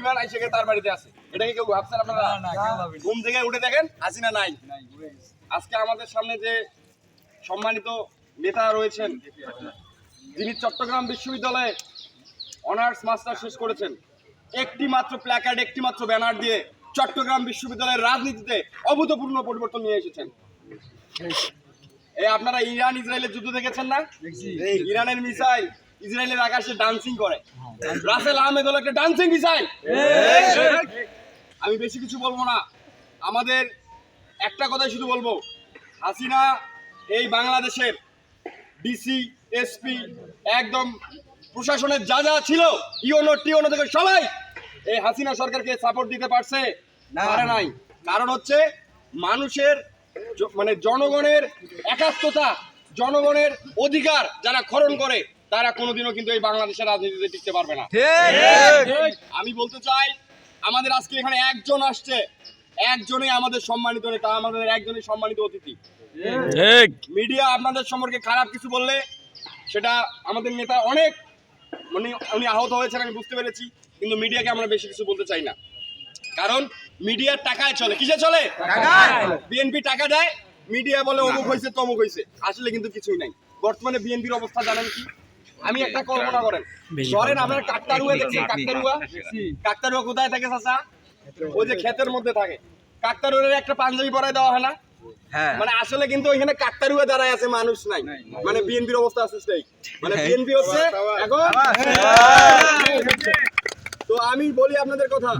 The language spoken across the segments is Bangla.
বিমান আইসে তার বাড়িতে আছে। এটা কি কেউ ভাবছেন আপনারা? ঘুম থেকে উঠে দেখেন হাসিনা নাই। আজকে আমাদের সামনে যে সম্মানিত নেতা রয়েছেন, যিনি চট্টগ্রাম বিশ্ববিদ্যালয়ে অনার্স মাস্টার শেষ করেছেন, একটি মাত্র প্ল্যাকার্ড, একটি মাত্র ব্যানার দিয়ে চট্টগ্রাম বিশ্ববিদ্যালয়ের রাজনীতিতে অভূতপূর্ণ পরিবর্তন নিয়ে এসেছেন। এই আপনারা ইরান ইসরায়েলের যুদ্ধ দেখেছেন না? ইরানের মিসাইল ইসরায়েলের আকাশে ডান্সিং করে। রাসেল আহমেদ হলো একটা ডান্সিং মিসাইল। আমি বেশি কিছু বলবো না, আমাদের একটা কথাই শুধু বলবো, হাসিনা এই বাংলাদেশের ডিসি, এসপি, একদম প্রশাসনের যা যা ছিল, ইওনো টিওনো থেকে সবাই এই হাসিনা সরকারকে সাপোর্ট দিতে পারে নাই। কারণ হচ্ছে মানুষের মানে জনগণের একাত্মতা, জনগণের অধিকার যারা খরণ করে তারা কোনোদিনও কিন্তু এই বাংলাদেশের রাজনীতিতে টিকতে পারবে না। আমি বলতে চাই, আমাদের আজকে এখানে একজন আসছে, একজনই আমাদের সম্মানিত নেতা, আমাদের একজনই সম্মানিত অতিথি। মিডিয়া আপনাদের সম্পর্কে খারাপ কিছু বললে সেটা আমাদের নেতা অনেক উনি আহত হয়েছেন, আমি বুঝতে পেরেছি, কিন্তু মিডিয়াকে আমরা বেশি কিছু বলতে চাই না। কারণ মিডিয়ার টাকায় চলে। কিসে চলে? বিএনপি টাকা দেয়, মিডিয়া বলে অমুক হয়েছে তমুক হয়েছে, আসলে কিন্তু কিছুই নাই। বর্তমানে বিএনপির অবস্থা জানেন কি? আমি একটা কল্পনা করেন, ধরেন আপনার কাকতারুয়া দেখছেন, কাকতারুয়া কোথায় থাকে চাচা? ওই যে ক্ষেতের মধ্যে থাকে। কাকতারুয়ার একটা পাঞ্জাবি পরাই দেওয়া হয় না? মানে আসলে কিন্তু ওইখানে কাকতারুয়া দাঁড়ায় আছে, মানুষ নাই। মানে বিএনপির অবস্থা আছে সেই, মানে বিএনপি হচ্ছে এখন। তো আমি বলি আপনাদের কথা,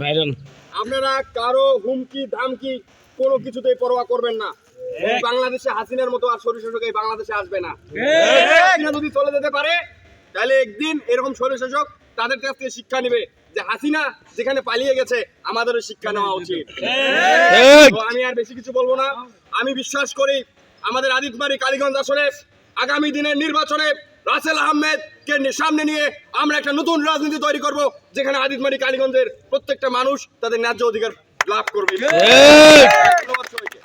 আপনারা কারো হুমকি ধামকি কোনো কিছুতেই পরোয়া করবেন না। বাংলাদেশে হাসিনার মতো আর স্বৈরশাসক এই বাংলাদেশে আসবে না। হাসিনা যদি চলে যেতে পারে তাহলে একদিন এরকম স্বৈরশাসক তাদের কাছ থেকে শিক্ষা নেবে যে হাসিনা যেখানে পালিয়ে গেছে আমাদেরও শিক্ষা নেওয়া উচিত। আমি আর বেশি কিছু বলবো না। আমি বিশ্বাস করি আমাদের আদিতবাড়ি কালীগঞ্জ আসনে আগামী দিনের নির্বাচনে রাসেল আহমেদকে সামনে নিয়ে আমরা একটা নতুন রাজনীতি তৈরি করব, যেখানে আদিতবাড়ি কালীগঞ্জের প্রত্যেকটা মানুষ তাদের ন্যায্য অধিকার লাভ করবে। ধন্যবাদ সবাইকে।